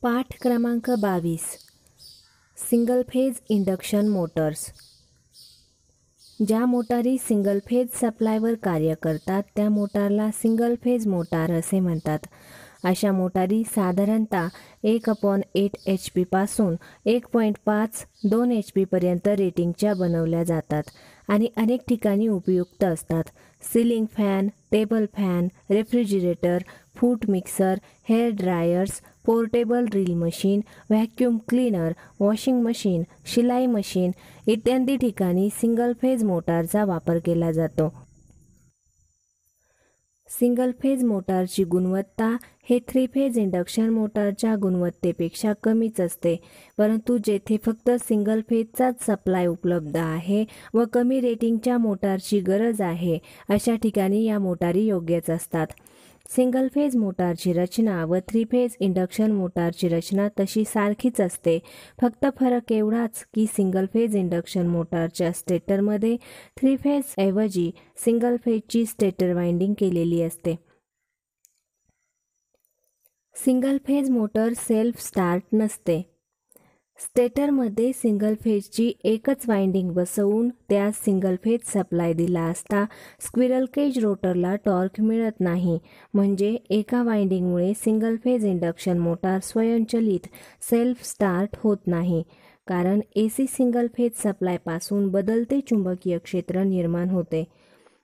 पाठ क्रमांक 22. Single phase induction Motors. ज्या मोटारी सिंगल फेज सप्लायवर कार्य करतात त्या मोटारला सिंगल फेज मोटार असे म्हणतात. अशा मोटारी साधारणतः 1/8 HP पासून 1.5-2 HP पर्यंत रेटिंगच्या बनवल्या जातात आणि अनेक ठिकाणी उपयुक्त असतात. Ceiling fan, table fan, refrigerator, food mixer, hair dryers, portable drill machine, vacuum cleaner, washing machine, शिलाई मशीन इत्यादी ठिकाणी सिंगल फेज मोटारचा वापर केला जातो. सिंगल फेज मोटारची गुणवत्ता हे 3 फेज इंडक्शन मोटारच्या गुणवत्तेपेक्षा कमीच असते, परंतु जेथे फक्त सिंगल फेजचाच सप्लाय उपलब्ध आहे व कमी रेटिंगच्या मोटारची गरज आहे अशा ठिकाणी या मोटारी योग्यच असतात. सिंगल फेज मोटारची रचना व 3 फेज इंडक्शन मोटारची रचना तशी सारखीच असते. फक्त फरक एवढाच की सिंगल फेज इंडक्शन मोटारच्या स्टेटरमध्ये 3 फेज ऐवजी सिंगल फेजची स्टेटर वाइंडिंग केलेली असते. Single phase motor self start नसते. स्टेटरमध्ये सिंगल फेजची एकच वाइंडिंग बसवून त्यास सिंगल फेज सप्लाय दिला असता स्क्विरल केज रोटरला टॉर्क मिळत नाही. म्हणजे एका वाइंडिंगमुळे सिंगल फेज इंडक्शन मोटार स्वयंचलित सेल्फ स्टार्ट होत नाही, कारण AC सिंगल फेज सप्लायपासून बदलते चुंबकीय क्षेत्र निर्माण होते.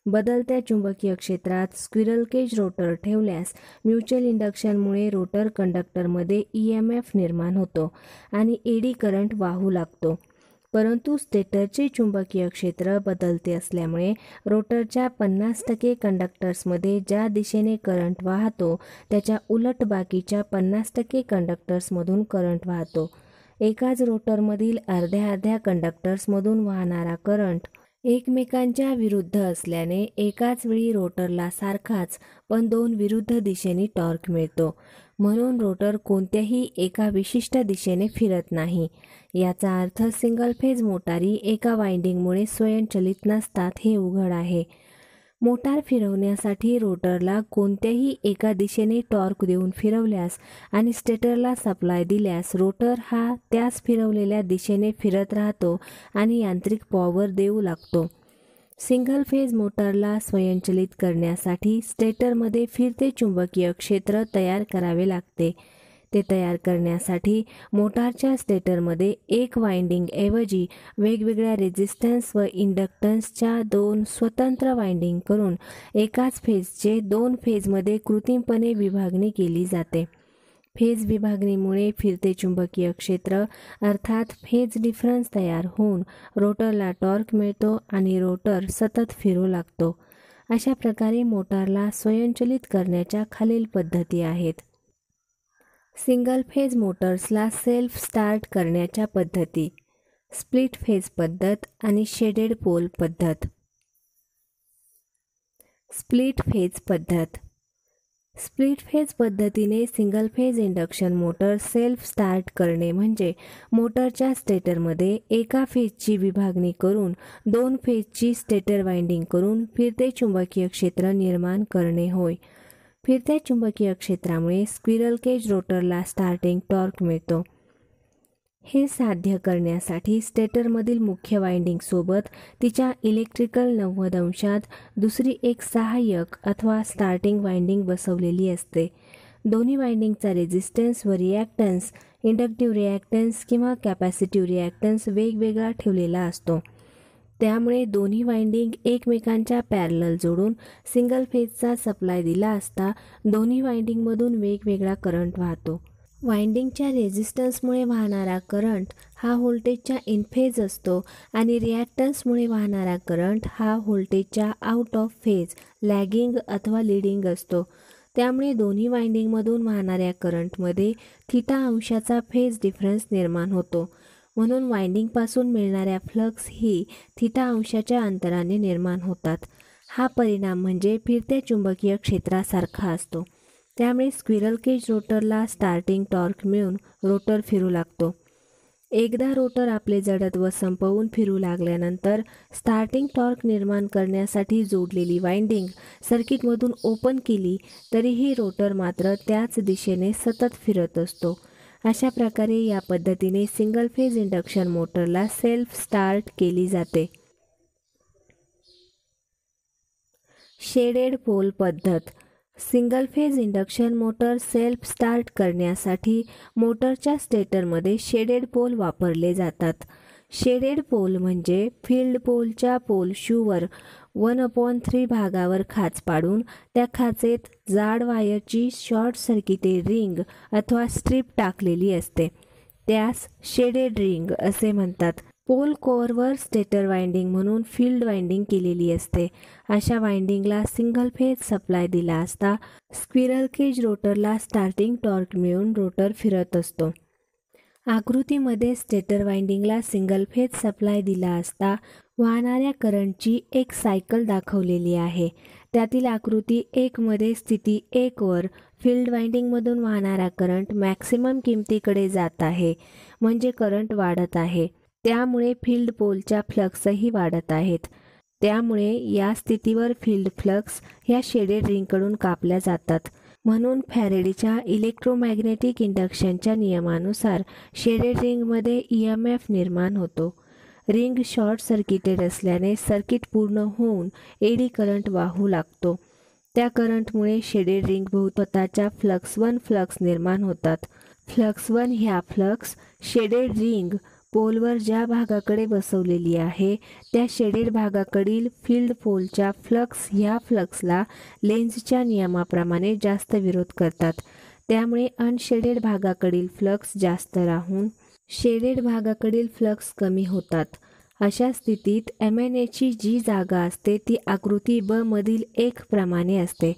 बदलत्या चुंबकीय क्षेत्रात स्क्विरल केज रोटर ठेवल्यास म्युच्युअल इंडक्शनमुळे रोटर कंडक्टरमध्ये EMF निर्माण होतो आणि एडी करंट वाहू लागतो. परंतु स्टेटरचे चुंबकीय क्षेत्र बदलते असल्यामुळे रोटरच्या 50% कंडक्टर्समध्ये ज्या दिशेने करंट वाहतो त्याच्या उलट बाकीच्या 50% कंडक्टर्समधून करंट वाहतो. एकाच रोटरमधील अर्ध्या कंडक्टर्समधून वाहणारा करंट एकमेकांच्या विरुद्ध असल्याने एकाच वेळी रोटरला सारखाच पण 2 विरुद्ध दिशेने टॉर्क मिळतो. म्हणून रोटर कोणत्याही एका विशिष्ट दिशेने फिरत नाही. याचा अर्थ सिंगल फेज मोटारी एका वाइंडिंगमुळे स्वयंचलित नसतात हे उघड आहे. मोटार फिरवण्यासाठी रोटरला कोणत्याही एका दिशेने टॉर्क देऊन फिरवल्यास आणि स्टेटरला सप्लाय दिल्यास रोटर हा त्यास फिरवलेल्या दिशेने फिरत राहतो आणि यांत्रिक पॉवर देऊ लागतो. सिंगल फेज मोटारला स्वयंचलित करण्यासाठी स्टेटरमध्ये फिरते चुंबकीय क्षेत्र तयार करावे लागते. ते तयार करण्यासाठी मोटारच्या स्टेटरमध्ये एक वाइंडिंग ऐवजी वेगवेगळ्या रेझिस्टन्स व इंडक्टन्सच्या 2 स्वतंत्र वाइंडिंग करून एकाच फेजचे 2 फेजमध्ये कृत्रिमपणे विभागणी केली जाते. फेज विभागणीमुळे फिरते चुंबकीय क्षेत्र अर्थात फेज डिफरन्स तयार होऊन रोटरला टॉर्क मिळतो आणि रोटर सतत फिरू लागतो. अशा प्रकारे मोटारला स्वयंचलित करण्याच्या खालील पद्धती आहेत. सिंगल फेज मोटर्सला सेल्फ स्टार्ट करण्याच्या पद्धती: स्प्लिट फेज पद्धत आणि शेडेड पोल पद्धत. स्प्लिट फेज पद्धत. स्प्लिट फेज पद्धतीने single phase induction motor self start करणे म्हणजे मोटरच्या स्टेटरमध्ये एका फेजची विभागणी करून 2 फेजची स्टेटर वाइंडिंग करून फिरते चुंबकीय क्षेत्र निर्माण करणे होय. फिरत्या चुंबकीय क्षेत्रामुळे स्क्विरल केज रोटरला स्टार्टिंग टॉर्क मिळतो. हे साध्य करण्यासाठी स्टेटरमधील मुख्य वाइंडिंग सोबत तिच्या इलेक्ट्रिकल 90 अंशात दुसरी एक सहाय्यक अथवा स्टार्टिंग वाइंडिंग बसवलेली असते. दोन्ही वाइंडिंगचा रेझिस्टन्स व रिॲक्टन्स, इंडक्टिव्ह रिॲक्टन्स किंवा कॅपॅसिटिव्ह रिॲक्टन्स वेगवेगळा ठेवलेला असतो. त्यामुळे दोन्ही वाइंडिंग एकमेकांच्या पॅरलल जोडून सिंगल फेजचा सप्लाय दिला असता दोन्ही वाइंडिंगमधून वेगवेगळा करंट वाहतो. वाइंडिंगच्या रेझिस्टन्समुळे वाहणारा करंट हा व्होल्टेजच्या इन फेज असतो आणि रिॲक्टन्समुळे वाहणारा करंट हा व्होल्टेजच्या आउट ऑफ फेज, लॅगिंग अथवा लीडिंग असतो. त्यामुळे दोन्ही वाइंडिंगमधून वाहणाऱ्या करंटमध्ये θ अंशाचा फेज डिफरन्स निर्माण होतो. म्हणून वाइंडिंगपासून मिळणाऱ्या फ्लक्स ही θ अंशाच्या अंतराने निर्माण होतात. हा परिणाम म्हणजे फिरत्या चुंबकीय क्षेत्रासारखा असतो. त्यामुळे स्क्विरल केज रोटरला स्टार्टिंग टॉर्क मिळून रोटर फिरू लागतो. एकदा रोटर आपले जडत्व संपवून फिरू लागल्यानंतर स्टार्टिंग टॉर्क निर्माण करण्यासाठी जोडलेली वाइंडिंग सर्किटमधून ओपन केली तरीही रोटर मात्र त्याच दिशेने सतत फिरत असतो अशा प्रकारे या पद्धतीने सिंगल फेज इंडक्शन मोटरला सेल्फ स्टार्ट केली जाते. शेडेड पोल पद्धत. Single phase induction motor self start करण्यासाठी मोटरच्या स्टेटरमध्ये शेडेड पोल वापरले जातात. शेडेड पोल म्हणजे फील्ड पोलच्या पोल शूवर 1/3 भागावर खाच पाडून त्या खाचेत जाड वायरची शॉर्ट सर्किटेड रिंग अथवा स्ट्रीप टाकलेली असते. त्यास शेडेड रिंग असे म्हणतात. पोल कोअरवर स्टेटर वाइंडिंग म्हणून फील्ड वाइंडिंग केलेली असते. अशा वाइंडिंगला सिंगल फेज सप्लाय दिला असता स्क्विरल केज रोटरला स्टार्टिंग टॉर्क मिळून रोटर फिरत असतो. आकृतीमध्ये स्टेटर वाइंडिंगला सिंगल फेज सप्लाय दिला असता वाहणाऱ्या करंटची एक सायकल दाखवलेली आहे. त्यातील आकृती 1 मध्ये स्थिती 1 वर फील्ड वाइंडिंगमधून वाहणारा करंट मॅक्सिमम किमतीकडे जात आहे, म्हणजे करंट वाढत आहे. त्यामुळे फील्ड पोलच्या फ्लक्सही वाढत आहेत. त्यामुळे या स्थितीवर फील्ड फ्लक्स ह्या शेडेड रिंगकडून कापल्या जातात. म्हणून फॅरेडेच्या इलेक्ट्रोमॅग्नेटिक इंडक्शनच्या नियमानुसार शेडेड रिंगमध्ये EMF निर्माण होतो. रिंग शॉर्ट सर्किटेड असल्याने सर्किट पूर्ण होऊन एडी करंट वाहू लागतो. त्या करंटमुळे शेडेड रिंग स्वतःच्या फ्लक्स 1 फ्लक्स निर्माण होतात. फ्लक्स 1 ह्या फ्लक्स शेडेड रिंग पोलवर ज्या भागाकडे बसवलेली आहे त्या शेडेड भागाकडील फील्ड पोलच्या फ्लक्स ह्या फ्लक्सला लेन्झच्या नियमाप्रमाणे जास्त विरोध करतात. त्यामुळे अनशेडेड भागाकडील फ्लक्स जास्त राहून शेडेड भागाकडील फ्लक्स कमी होतात. अशा स्थितीत MNAची जी जागा असते ती आकृती ब मधील 1 प्रमाणे असते.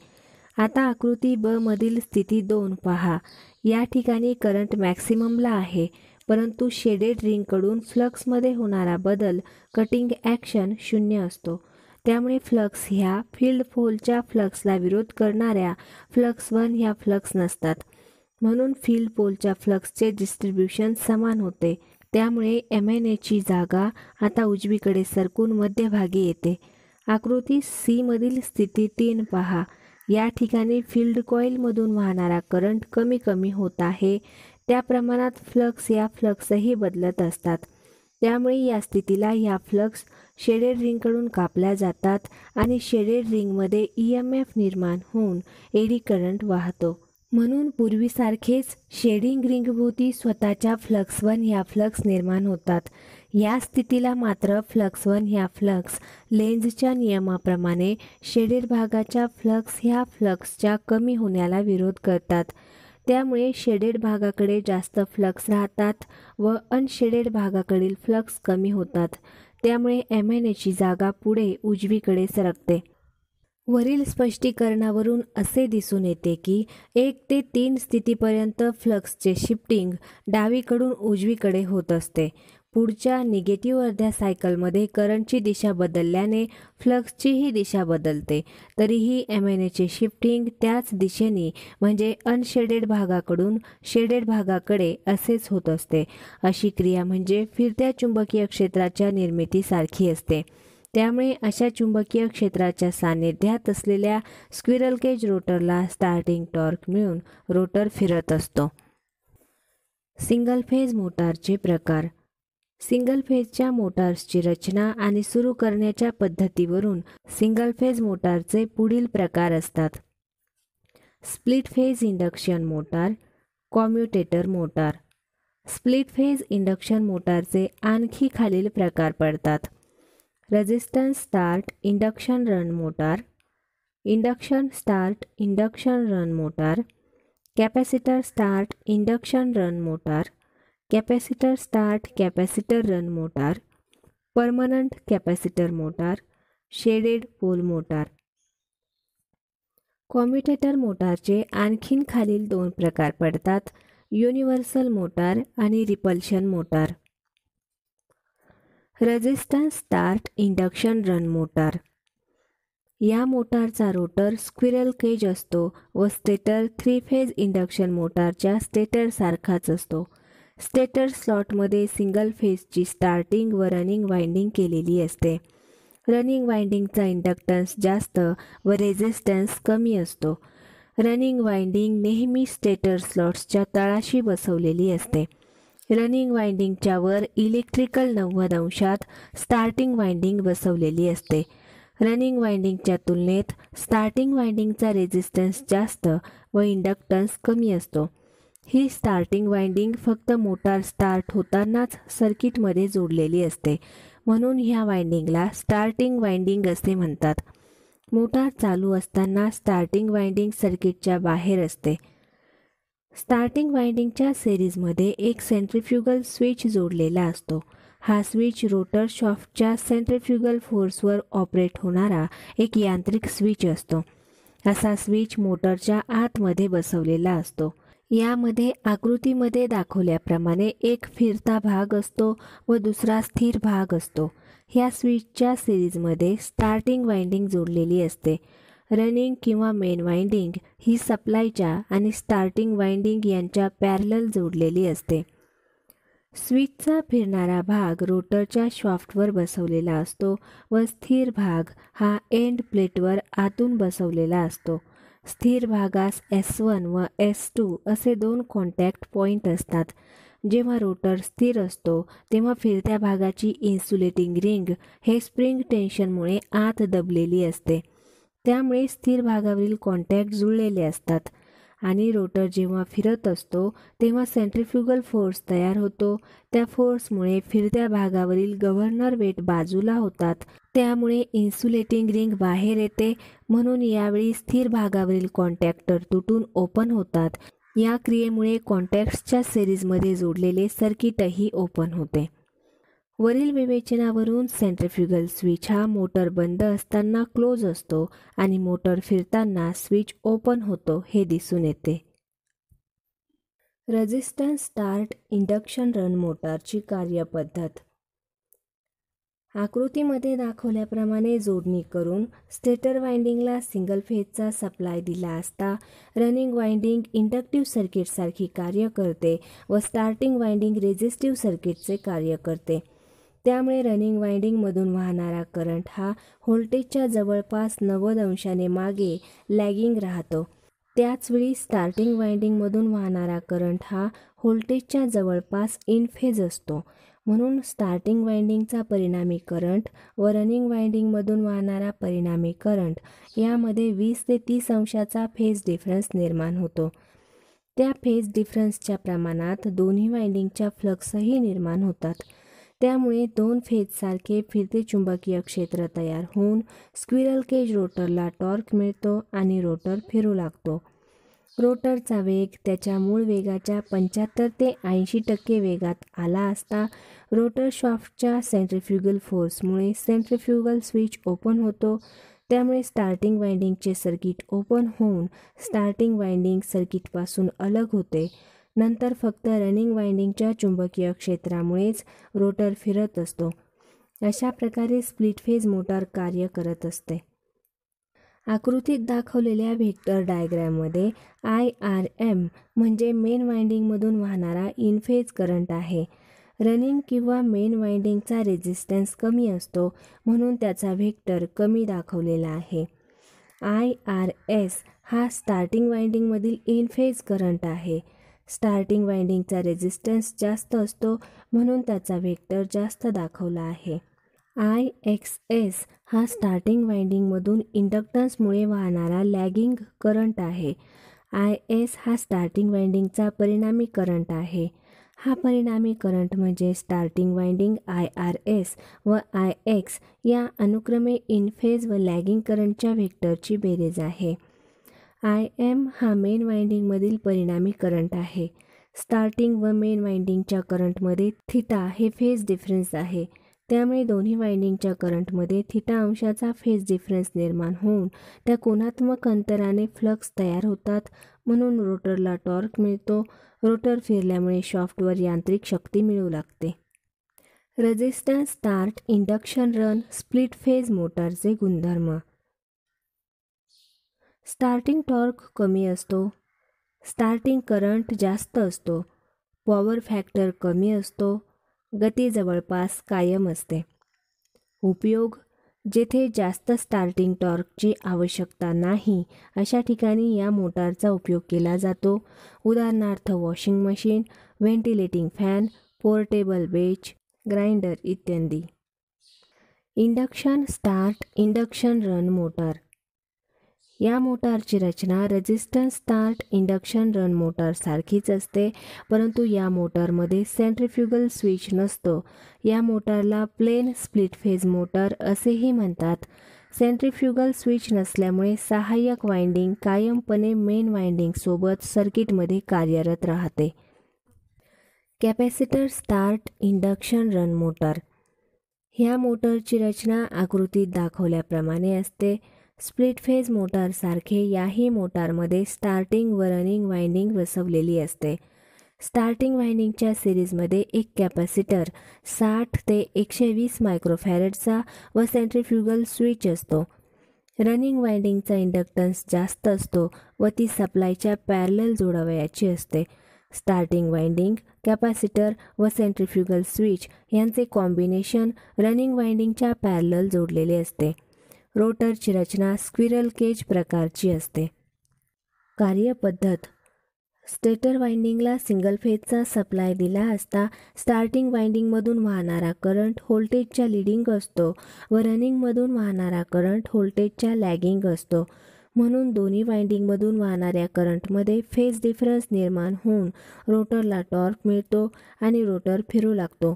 आता आकृती ब मधील स्थिती 2 पहा. या ठिकाणी करंट मॅक्सिममला आहे, परंतु शेडेड रिंगकडून फ्लक्समध्ये होणारा बदल कटिंग ॲक्शन 0 असतो. त्यामुळे फ्लक्स ह्या फील्ड पोलच्या फ्लक्सला विरोध करणाऱ्या फ्लक्स 1 ह्या फ्लक्स नसतात. म्हणून फील्ड पोलच्या फ्लक्सचे डिस्ट्रीब्युशन समान होते. त्यामुळे MNAची जागा आता उजवीकडे सरकून मध्यभागी येते. आकृती C मधील स्थिती 3 पहा. या ठिकाणी फील्ड कॉइलमधून वाहणारा करंट कमी कमी होत आहे. त्या प्रमाणात फ्लक्स या फ्लक्सही बदलत असतात. त्यामुळे या स्थितीला ह्या फ्लक्स शेडेड रिंगकडून कापल्या जातात आणि शेडेड रिंगमध्ये EMF निर्माण होऊन एडी करंट वाहतो. म्हणून पूर्वीसारखेच शेडिंग रिंगभोवती स्वतःच्या फ्लक्स 1 ह्या फ्लक्स निर्माण होतात. या स्थितीला मात्र फ्लक्स 1 ह्या फ्लक्स लेन्झच्या नियमाप्रमाणे शेडेड भागाच्या फ्लक्स ह्या फ्लक्सच्या कमी होण्याला विरोध करतात. त्यामुळे शेडेड भागाकडे जास्त फ्लक्स राहतात व अनशेडेड भागाकडील फ्लक्स कमी होतात. त्यामुळे MNAची जागा पुढे उजवीकडे सरकते. वरील स्पष्टीकरणावरून असे दिसून येते की 1 ते 3 स्थितीपर्यंत फ्लक्सचे शिफ्टिंग डावीकडून उजवीकडे होत असते. पुढच्या निगेटिव्ह अर्ध्या सायकलमध्ये करंटची दिशा बदलल्याने फ्लक्सचीही दिशा बदलते. तरीही MNAचे शिफ्टिंग त्याच दिशेने म्हणजे अनशेडेड भागाकडून शेडेड भागाकडे असेच होत असते. अशी क्रिया म्हणजे फिरत्या चुंबकीय क्षेत्राच्या निर्मितीसारखी असते. त्यामुळे अशा चुंबकीय क्षेत्राच्या सान्निध्यात असलेल्या स्क्विरल केज रोटरला स्टार्टिंग टॉर्क मिळून रोटर फिरत असतो. सिंगल फेज मोटारचे प्रकार. सिंगल फेजच्या मोटार्सची रचना आणि सुरू करण्याच्या पद्धतीवरून सिंगल फेज मोटारचे पुढील प्रकार असतात. Split phase induction motor, commutator motor. Split phase induction मोटारचे आणखी खालील प्रकार पडतात. Resistance start induction run motor, induction start induction run motor, capacitor start induction run motor, capacitor start capacitor run motor, permanent capacitor motor, shaded pole motor. Commutator मोटारचे आणखीन खालील 2 प्रकार पडतात. युनिव्हर्सल मोटार आणि repulsion motor. Resistance start induction run motor. या मोटारचा rotor squirrel cage असतो व स्टेटर 3 फेज इंडक्शन मोटारच्या स्टेटर सारखाच असतो. स्टेटर स्लॉटमध्ये सिंगल फेजची स्टार्टिंग व रनिंग वाइंडिंग केलेली असते. रनिंग वाइंडिंगचा इंडक्टन्स जास्त व रेझिस्टन्स कमी असतो. रनिंग वाइंडिंग नेहमी स्टेटर स्लॉट्सच्या तळाशी बसवलेली असते. रनिंग वाइंडिंगच्या वर इलेक्ट्रिकल 90 अंशात स्टार्टिंग वाइंडिंग बसवलेली असते. रनिंग वाइंडिंगच्या तुलनेत स्टार्टिंग वाइंडिंगचा रेझिस्टन्स जास्त व इंडक्टन्स कमी असतो. ही स्टार्टिंग वाइंडिंग फक्त मोटार स्टार्ट होतानाच सर्किटमध्ये जोडलेली असते, म्हणून ह्या वाइंडिंगला स्टार्टिंग वाइंडिंग असे म्हणतात. मोटार चालू असताना स्टार्टिंग वाइंडिंग सर्किटच्या बाहेर असते. स्टार्टिंग वाइंडिंगच्या सिरीजमध्ये एक सेंट्रिफ्युगल स्विच जोडलेला असतो. हा स्विच रोटर शाफ्टच्या सेंट्रिफ्युगल फोर्सवर ऑपरेट होणारा एक यांत्रिक स्विच असतो. असा स्विच मोटरच्या आतमध्ये बसवलेला असतो. यामध्ये आकृतीमध्ये दाखवल्याप्रमाणे एक फिरता भाग असतो व दुसरा स्थिर भाग असतो. ह्या स्विचच्या सिरीजमध्ये स्टार्टिंग वाइंडिंग जोडलेली असते. रनिंग किंवा मेन वाइंडिंग ही सप्लायच्या आणि स्टार्टिंग वाइंडिंग यांच्या पॅरलल जोडलेली असते. स्विचचा फिरणारा भाग रोटरच्या शाफ्टवर बसवलेला असतो व स्थिर भाग हा एंड प्लेटवर आतून बसवलेला असतो. स्थिर भागास S1 व S2 असे दोन कॉन्टॅक्ट पॉइंट असतात. जेव्हा रोटर स्थिर असतो तेव्हा फिरत्या भागाची इन्सुलेटिंग रिंग हे स्प्रिंग टेन्शनमुळे आत दबलेली असते. त्यामुळे स्थिर भागावरील कॉन्टॅक्ट जुळलेले असतात आणि रोटर जेव्हा फिरत असतो तेव्हा सेंट्रिफ्युगल फोर्स तयार होतो. त्या फोर्समुळे फिरत्या भागावरील गव्हर्नर वेट बाजूला होतात. त्यामुळे इन्सुलेटिंग रिंग बाहेर येते, म्हणून यावेळी स्थिर भागावरील कॉन्टॅक्टर तुटून ओपन होतात. या क्रियेमुळे कॉन्टॅक्ट्सच्या सिरीजमध्ये जोडलेले सर्किटही ओपन होते. वरील विवेचनावरून सेंट्रिफ्युगल स्विच हा मोटर बंद असताना क्लोज असतो आणि मोटर फिरताना स्विच ओपन होतो हे दिसून येते. रेझिस्टन्स स्टार्ट इंडक्शन रन मोटारची कार्यपद्धत. आकृतीमध्ये दाखवल्याप्रमाणे जोडणी करून स्टेटर वाइंडिंगला सिंगल फेजचा सप्लाय दिला असता रनिंग वाइंडिंग इंडक्टिव्ह सर्किटसारखी कार्य करते व स्टार्टिंग वाइंडिंग रेझिस्टिव्ह सर्किटचे कार्य करते. त्यामुळे रनिंग वाइंडिंगमधून वाहणारा करंट हा व्होल्टेजच्या जवळपास 90 अंशाने मागे लॅगिंग राहतो. त्याचवेळी स्टार्टिंग वाइंडिंगमधून वाहणारा करंट हा व्होल्टेजच्या जवळपास इन फेज असतो. म्हणून स्टार्टिंग वाइंडिंगचा परिणामी करंट व रनिंग वाइंडिंगमधून वाहणारा परिणामी करंट यामध्ये 20 ते 30 अंशाचा फेज डिफरन्स निर्माण होतो. त्या फेज डिफरन्सच्या प्रमाणात दोन्ही वाइंडिंगच्या फ्लक्सही निर्माण होतात. त्यामुळे दोन फेजसारखे फिरते चुंबकीय क्षेत्र तयार होऊन स्क्विरल केज रोटरला टॉर्क मिळतो आणि रोटर फिरू लागतो. रोटरचा वेग त्याच्या मूळ वेगाच्या 75 ते 80% वेगात आला असता रोटर शाफ्टच्या सेंट्रिफ्युगल फोर्समुळे सेंट्रिफ्युगल स्विच ओपन होतो. त्यामुळे स्टार्टिंग वाइंडिंगचे सर्किट ओपन होऊन स्टार्टिंग वाइंडिंग सर्किटपासून अलग होते. नंतर फक्त रनिंग वाइंडिंगच्या चुंबकीय क्षेत्रामुळेच रोटर फिरत असतो. अशा प्रकारे स्प्लिट फेज मोटार कार्य करत असते. आकृतीत दाखवलेल्या व्हेक्टर डायग्रॅममध्ये IRM म्हणजे मेन वाइंडिंगमधून वाहणारा इन फेज करंट आहे. रनिंग किंवा मेन वाइंडिंगचा रेझिस्टन्स कमी असतो, म्हणून त्याचा व्हेक्टर कमी दाखवलेला आहे. IRS हा स्टार्टिंग वाइंडिंगमधील इन फेज करंट आहे. स्टार्टिंग वाइंडिंगचा रेझिस्टन्स जास्त असतो, म्हणून त्याचा व्हेक्टर जास्त दाखवला आहे. IXS हा स्टार्टिंग वाइंडिंगमधून इंडक्टन्समुळे वाहणारा लॅगिंग करंट आहे. IS हा स्टार्टिंग वाइंडिंगचा परिणामी करंट आहे. हा परिणामी करंट म्हणजे स्टार्टिंग वाइंडिंग IRS व IX या अनुक्रमे इन फेज व लॅगिंग करंटच्या व्हेक्टरची बेरीज आहे. IM हा मेन वाइंडिंगमधील परिणामी करंट आहे. स्टार्टिंग व मेन वाइंडिंगच्या करंटमध्ये थिटा हे फेज डिफरन्स आहे. त्यामुळे दोन्ही वाइंडिंगच्या करंटमध्ये थिटा अंशाचा फेज डिफरन्स निर्माण होऊन त्या कोनात्मक अंतराने फ्लक्स तयार होतात, म्हणून रोटरला टॉर्क मिळतो. रोटर फिरल्यामुळे शाफ्टवर यांत्रिक शक्ती मिळू लागते. Resistance start induction run split phase मोटारचे गुणधर्म. स्टार्टिंग टॉर्क कमी असतो. स्टार्टिंग करंट जास्त असतो. पॉवर फॅक्टर कमी असतो. गती जवळपास कायम असते. उपयोग: जेथे जास्त स्टार्टिंग टॉर्कची आवश्यकता नाही अशा ठिकाणी या मोटारचा उपयोग केला जातो. उदाहरणार्थ washing machine, ventilating fan, portable bench, grinder इत्यादी. Induction start induction run motor. या मोटारची रचना resistance start induction run motor सारखीच असते, परंतु या मोटारमध्ये सेंट्रिफ्युगल स्विच नसतो. या मोटारला प्लेन स्प्लिट फेज मोटार असेही म्हणतात. सेंट्रिफ्युगल स्विच नसल्यामुळे सहाय्यक वाइंडिंग कायमपणे मेन वाइंडिंग सोबत सर्किटमध्ये कार्यरत राहते. Capacitor start induction run motor. ह्या मोटारची रचना आकृतीत दाखवल्याप्रमाणे असते. स्प्लिट फेज मोटारसारखे याही मोटारमध्ये स्टार्टिंग व रनिंग वाइंडिंग बसवलेली असते. स्टार्टिंग वाइंडिंगच्या सिरीजमध्ये एक कॅपॅसिटर 60 ते 120 मायक्रोफॅरेडचा व सेंट्रिफ्युगल स्विच असतो. रनिंग वाइंडिंगचा इंडक्टन्स जास्त असतो व ती सप्लायच्या पॅरलल जोडावयाची असते. स्टार्टिंग वाइंडिंग, कॅपॅसिटर व सेंट्रिफ्युगल स्विच यांचे कॉम्बिनेशन रनिंग वाइंडिंगच्या पॅरलल जोडलेले असते. रोटरची रचना स्क्विरल केज प्रकारची असते. कार्यपद्धत. स्टेटर वाइंडिंगला सिंगल फेजचा सप्लाय दिला असता स्टार्टिंग वाइंडिंगमधून वाहणारा करंट व्होल्टेजच्या लीडिंग असतो व रनिंगमधून वाहणारा करंट व्होल्टेजच्या लॅगिंग असतो. म्हणून दोन्ही वाइंडिंगमधून वाहणाऱ्या करंटमध्ये फेज डिफरन्स निर्माण होऊन रोटरला टॉर्क मिळतो आणि रोटर फिरू लागतो.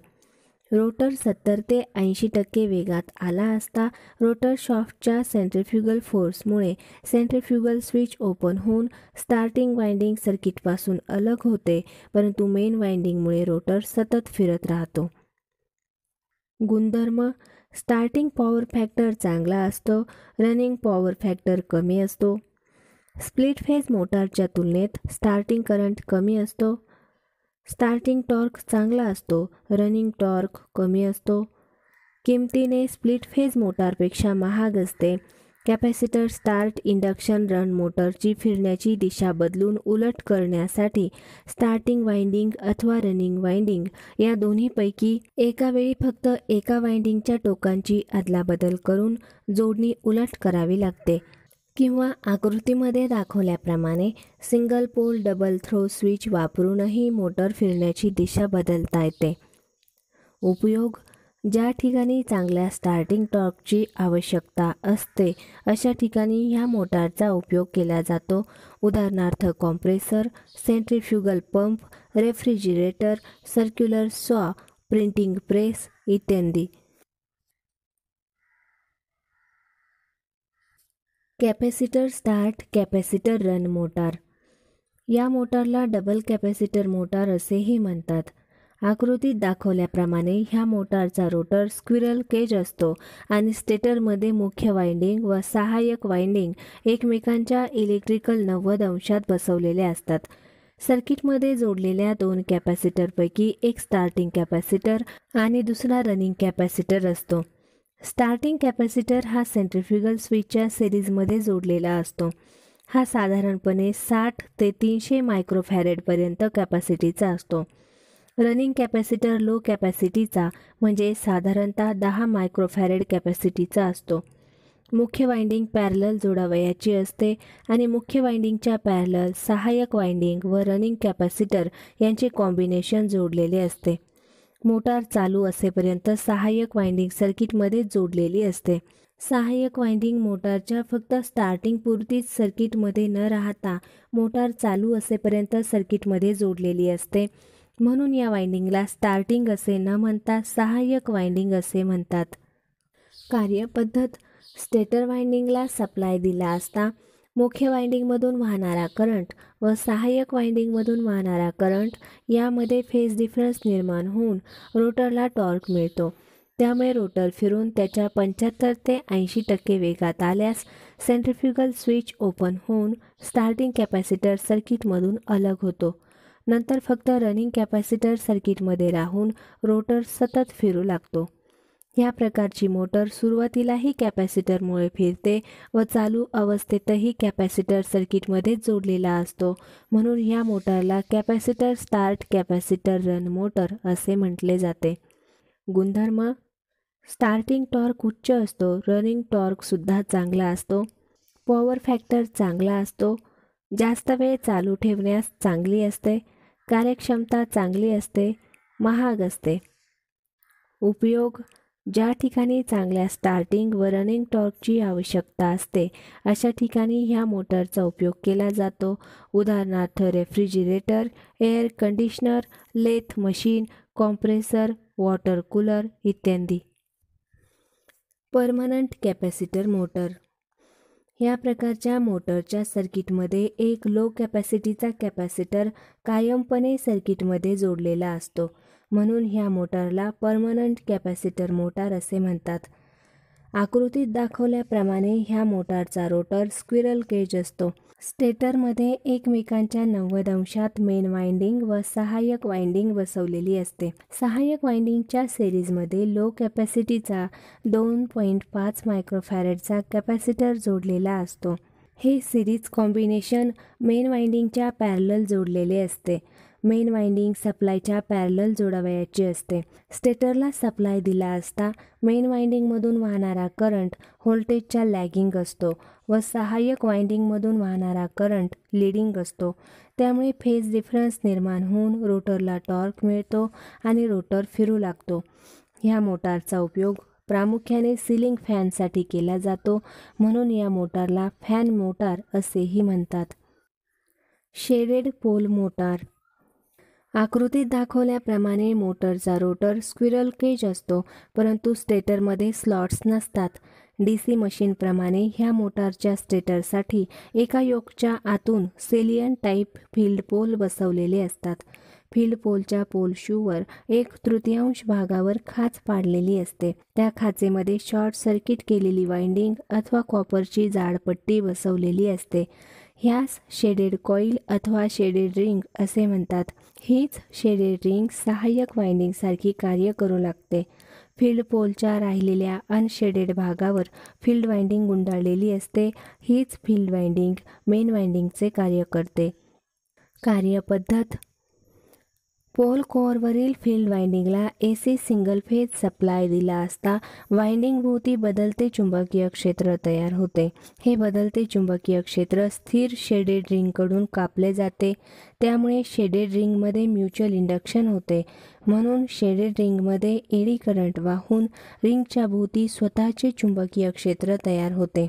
रोटर 70 ते 80% वेगात आला असता रोटर शाफ्टच्या सेंट्रिफ्युगल फोर्समुळे सेंट्रिफ्युगल स्विच ओपन होऊन स्टार्टिंग वाइंडिंग सर्किटपासून अलग होते, परंतु मेन वाइंडिंगमुळे रोटर सतत फिरत राहतो. गुणधर्म. स्टार्टिंग पॉवर फॅक्टर चांगला असतो, रनिंग पॉवर फॅक्टर कमी असतो. स्प्लिट फेज मोटारच्या तुलनेत स्टार्टिंग करंट कमी असतो. स्टार्टिंग टॉर्क चांगला असतो, रनिंग टॉर्क कमी असतो. किमतीने स्प्लिट फेज मोटारपेक्षा महाग असते. कॅपॅसिटर स्टार्ट इंडक्शन रन मोटरची फिरण्याची दिशा बदलून उलट करण्यासाठी स्टार्टिंग वाइंडिंग अथवा रनिंग वाइंडिंग या दोन्हीपैकी एका वेळी फक्त एका वाइंडिंगच्या टोकांची अदलाबदल करून जोडणी उलट करावी लागते किंवा आकृतीमध्ये दाखवल्याप्रमाणे single pole double throw switch वापरूनही मोटर फिरण्याची दिशा बदलता येते. उपयोग. ज्या ठिकाणी चांगल्या स्टार्टिंग टॉर्कची आवश्यकता असते अशा ठिकाणी ह्या मोटारचा उपयोग केला जातो. उदाहरणार्थ compressor, centrifugal pump, refrigerator, circular सॉ, प्रिंटिंग प्रेस इत्यादी. Capacitor start capacitor run motor. या मोटारला डबल कॅपॅसिटर मोटार असेही म्हणतात. आकृतीत दाखवल्याप्रमाणे ह्या मोटारचा रोटर स्क्विरल केज असतो आणि स्टेटरमध्ये मुख्य वाइंडिंग व सहाय्यक वाइंडिंग एकमेकांच्या इलेक्ट्रिकल 90 अंशात बसवलेले असतात. सर्किटमध्ये जोडलेल्या दोन कॅपॅसिटरपैकी एक स्टार्टिंग कॅपॅसिटर आणि दुसरा रनिंग कॅपॅसिटर असतो. स्टार्टिंग कॅपॅसिटर हा सेंट्रिफ्युगल स्विचच्या सिरीजमध्ये जोडलेला असतो. हा साधारणपणे 60 ते 300 मायक्रोफॅरेडपर्यंत कॅपॅसिटीचा असतो. रनिंग कॅपॅसिटर लो कॅपॅसिटीचा म्हणजे साधारणतः 10 मायक्रोफॅरेड कॅपॅसिटीचा असतो. मुख्य वाइंडिंग पॅरलल जोडावयाची असते आणि मुख्य वाइंडिंगच्या पॅरलल सहाय्यक वाइंडिंग व रनिंग कॅपॅसिटर यांचे कॉम्बिनेशन जोडलेले असते. मोटार चालू असेपर्यंत सहाय्यक वाइंडिंग सर्किटमध्ये जोडलेली असते. सहाय्यक वाइंडिंग मोटारच्या फक्त स्टार्टिंग पुरतीच सर्किटमध्ये न राहता मोटार चालू असेपर्यंत सर्किटमध्ये जोडलेली असते. म्हणून या वाइंडिंगला स्टार्टिंग असे न म्हणता सहाय्यक वाइंडिंग असे म्हणतात. कार्यपद्धत. स्टेटर वाइंडिंगला सप्लाय दिला असता मुख्य वाइंडिंगमधून वाहणारा करंट व सहाय्यक वाइंडिंगमधून वाहणारा करंट यामध्ये फेज डिफरन्स निर्माण होऊन रोटरला टॉर्क मिळतो. त्यामुळे रोटर फिरून त्याच्या 75 ते 80% वेगात आल्यास सेंट्रिफ्युगल स्विच ओपन होऊन स्टार्टिंग कॅपॅसिटर सर्किटमधून अलग होतो. नंतर फक्त रनिंग कॅपॅसिटर सर्किटमध्ये राहून रोटर सतत फिरू लागतो. ह्या प्रकारची मोटर सुरुवातीलाही कॅपॅसिटरमुळे फिरते व चालू अवस्थेतही कॅपॅसिटर सर्किटमध्येच जोडलेला असतो. म्हणून ह्या मोटारला capacitor start capacitor run motor असे म्हटले जाते. गुणधर्म. स्टार्टिंग टॉर्क उच्च असतो, रनिंग टॉर्कसुद्धा चांगला असतो, पॉवर फॅक्टर चांगला असतो, जास्त वेळ चालू ठेवण्यास चांगली असते, कार्यक्षमता चांगली असते, महाग असते. उपयोग: ज्या ठिकाणी चांगल्या स्टार्टिंग व रनिंग टॉर्कची आवश्यकता असते अशा ठिकाणी ह्या मोटारचा उपयोग केला जातो. उदाहरणार्थ refrigerator, air conditioner, lathe machine, compressor, water cooler इत्यादी. Permanent capacitor motor. या प्रकारच्या मोटरच्या सर्किटमध्ये एक लो कॅपॅसिटीचा कॅपॅसिटर कायमपणे सर्किटमध्ये जोडलेला असतो, म्हणून ह्या मोटारला परमनंट कॅपॅसिटर मोटार असे म्हणतात. आकृतीत दाखवल्याप्रमाणे ह्या मोटारचा रोटर स्क्विरल केज असतो. स्टेटरमध्ये एकमेकांच्या 90 अंशात मेन वाइंडिंग व सहाय्यक वाइंडिंग बसवलेली असते. सहाय्यक वाइंडिंगच्या सिरीजमध्ये लो कॅपॅसिटीचा 2.5 मायक्रोफॅरेडचा कॅपॅसिटर जोडलेला असतो. हे सिरीज कॉम्बिनेशन मेन वाइंडिंगच्या पॅरलल जोडलेले असते. मेन वाइंडिंग सप्लायच्या पॅरलल जोडावयाची असते. स्टेटरला सप्लाय दिला असता मेन वाइंडिंगमधून वाहणारा करंट व्होल्टेजच्या लॅगिंग असतो व सहाय्यक वाइंडिंगमधून वाहणारा करंट लीडिंग असतो. त्यामुळे फेज डिफरन्स निर्माण होऊन रोटरला टॉर्क मिळतो आणि रोटर फिरू लागतो. ह्या मोटारचा उपयोग प्रामुख्याने सीलिंग फॅनसाठी केला जातो, म्हणून या मोटारला फॅन मोटार असेही म्हणतात. Shaded pole motor. आकृतीत दाखवल्याप्रमाणे मोटरचा रोटर स्क्विरल केज असतो, परंतु स्टेटरमध्ये स्लॉट्स नसतात. DC मशीनप्रमाणे ह्या मोटारच्या स्टेटरसाठी एका योकच्या आतून सेलियन टाईप फील्ड पोल बसवलेले असतात. फील्ड पोलच्या पोल शूवर 1/3 भागावर खाच पाडलेली असते. त्या खाचेमध्ये शॉर्ट सर्किट केलेली वाइंडिंग अथवा कॉपरची जाड पट्टी बसवलेली असते. ह्यास शेडेड कॉईल अथवा शेडेड रिंग असे म्हणतात. हीच शेडेड रिंग सहाय्यक वाइंडिंगसारखी कार्य करू लागते. फील्ड पोलच्या राहिलेल्या अनशेडेड भागावर फील्ड वाइंडिंग गुंडाळलेली असते. हीच फील्ड वाइंडिंग मेन वाइंडिंगचे कार्य करते. कार्यपद्धत: पोल कोअरवरील फील्ड वाइंडिंगला AC सिंगल फेज सप्लाय दिला असता वाइंडिंग भोवती बदलते चुंबकीय क्षेत्र तयार होते. हे बदलते चुंबकीय क्षेत्र स्थिर शेडेड रिंगकडून कापले जाते. त्यामुळे शेडेड रिंगमध्ये म्युच्युअल इंडक्शन होते, म्हणून शेडेड रिंगमध्ये एडी करंट वाहून रिंगच्या भोवती स्वतःचे चुंबकीय क्षेत्र तयार होते.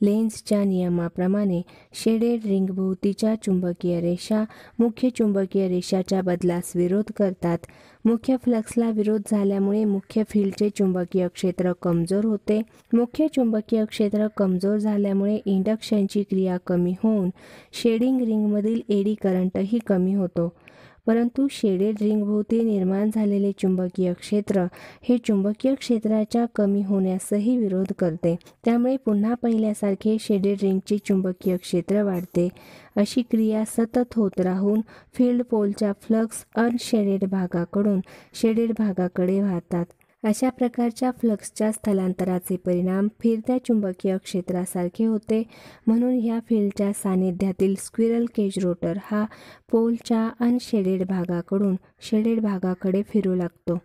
लेन्झच्या नियमाप्रमाणे शेडेड रिंगभोवतीच्या चुंबकीय रेषा मुख्य चुंबकीय रेषाच्या बदलास विरोध करतात. मुख्य फ्लक्सला विरोध झाल्यामुळे मुख्य फील्डचे चुंबकीय क्षेत्र कमजोर होते. मुख्य चुंबकीय क्षेत्र कमजोर झाल्यामुळे इंडक्शनची क्रिया कमी होऊन शेडिंग रिंगमधील एडी करंटही कमी होतो. परंतु शेडेड रिंगभोवती निर्माण झालेले चुंबकीय क्षेत्र हे चुंबकीय क्षेत्राच्या कमी होण्यासही विरोध करते. त्यामुळे पुन्हा पहिल्यासारखे शेडेड रिंगचे चुंबकीय क्षेत्र वाढते. अशी क्रिया सतत होत राहून फील्ड पोलच्या फ्लक्स अनशेडेड भागाकडून शेडेड भागाकडे वाहतात. अशा प्रकारच्या फ्लक्सच्या स्थलांतराचे परिणाम फिरत्या चुंबकीय क्षेत्रासारखे होते, म्हणून ह्या फील्डच्या सानिध्यातील स्क्विरल केज रोटर हा पोलच्या अनशेडेड भागाकडून शेडेड भागाकडे फिरू लागतो.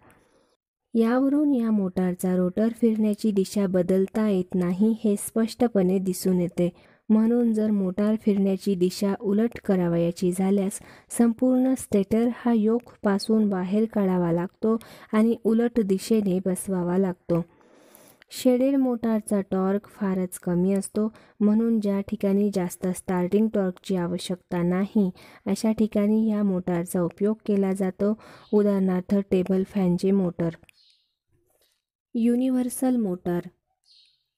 यावरून या मोटारचा रोटर फिरण्याची दिशा बदलता येत नाही हे स्पष्टपणे दिसून येते. म्हणून जर मोटार फिरण्याची दिशा उलट करावयाची झाल्यास संपूर्ण स्टेटर हा योक पासून बाहेर काढावा लागतो आणि उलट दिशेने बसवावा लागतो. शेडेड मोटारचा टॉर्क फारच कमी असतो, म्हणून ज्या ठिकाणी जास्त स्टार्टिंग टॉर्कची आवश्यकता नाही अशा ठिकाणी या मोटारचा उपयोग केला जातो. उदाहरणार्थ टेबल फॅनचे मोटर. Universal motor.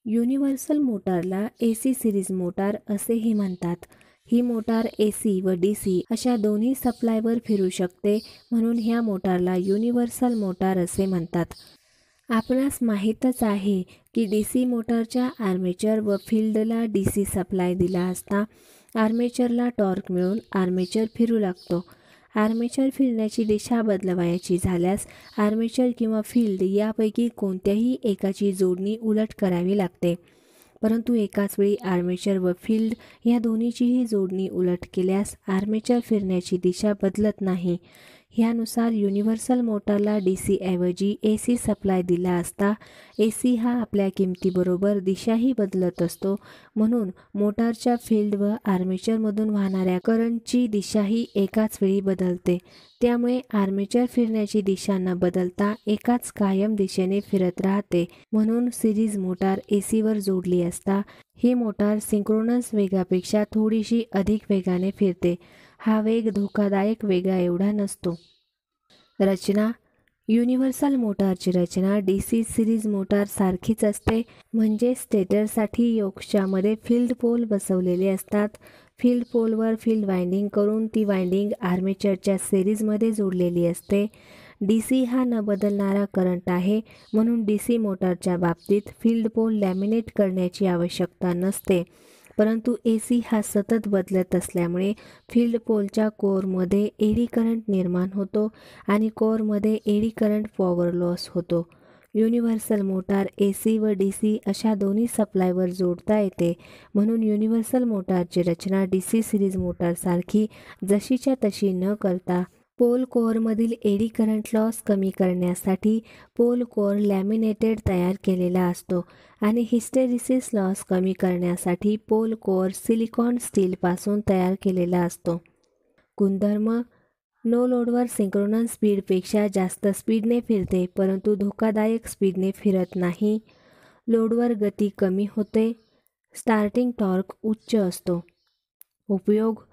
युनिव्हर्सल मोटारला AC सिरीज मोटार असेही म्हणतात. ही मोटार AC व DC अशा दोन्ही सप्लायवर फिरू शकते, म्हणून ह्या मोटारला युनिव्हर्सल मोटार असे म्हणतात. आपणास माहीतच आहे की DC मोटारच्या आर्मेचर व फील्डला DC सप्लाय दिला असता आर्मेचरला टॉर्क मिळून आर्मेचर फिरू लागतो. आर्मेचर फिरण्याची दिशा बदलवायची झाल्यास आर्मेचर किंवा फील्ड यापैकी कोणत्याही एकाची जोडणी उलट करावी लागते. परंतु एकाच वेळी आर्मेचर व फील्ड या दोन्हीचीही जोडणी उलट केल्यास आर्मेचर फिरण्याची दिशा बदलत नाही. ह्यानुसार युनिव्हर्सल मोटरला DC ऐवजी AC सप्लाय दिला असता AC हा आपल्या किमतीबरोबर दिशाही बदलत असतो, म्हणून मोटारच्या फील्ड व आर्मेचरमधून वाहणाऱ्या करंटची दिशाही एकाच वेळी बदलते. त्यामुळे आर्मेचर फिरण्याची दिशा न बदलता एकाच कायम दिशेने फिरत राहते. म्हणून सिरीज मोटार ACवर जोडली असता ही मोटार सिंक्रोनस वेगापेक्षा थोडीशी अधिक वेगाने फिरते. हा वेग धोकादायक वेगा एवढा नसतो. रचना: युनिव्हर्सल मोटारची रचना DC सिरीज मोटार सारखीच असते, म्हणजे स्टेटरसाठी योकच्यामध्ये फील्ड पोल बसवलेले असतात. फील्ड पोलवर फील्ड वाइंडिंग करून ती वाइंडिंग आर्मेचरच्या सिरीजमध्ये जोडलेली असते. DC हा न बदलणारा करंट आहे, म्हणून DC मोटारच्या बाबतीत फील्ड पोल लॅमिनेट करण्याची आवश्यकता नसते. परंतु AC हा सतत बदलत असल्यामुळे फील्ड पोलच्या कोअरमध्ये एडी करंट निर्माण होतो आणि कोअरमध्ये एडी करंट पॉवर लॉस होतो. युनिव्हर्सल मोटार AC व DC अशा दोन्ही सप्लायवर जोडता येते, म्हणून युनिव्हर्सल मोटारची रचना DC सिरीज मोटारसारखी जशीच्या तशी न करता पोल कोअरमधील एडी करंट लॉस कमी करण्यासाठी पोल कोअर लॅमिनेटेड तयार केलेला असतो आणि हिस्टेरिसिस लॉस कमी करण्यासाठी पोल कोअर सिलिकॉन स्टीलपासून तयार केलेला असतो. गुणधर्म: नो लोडवर सिंक्रोनस स्पीडपेक्षा जास्त स्पीडने फिरते, परंतु धोकादायक स्पीडने फिरत नाही. लोडवर गती कमी होते. स्टार्टिंग टॉर्क उच्च असतो. उपयोग: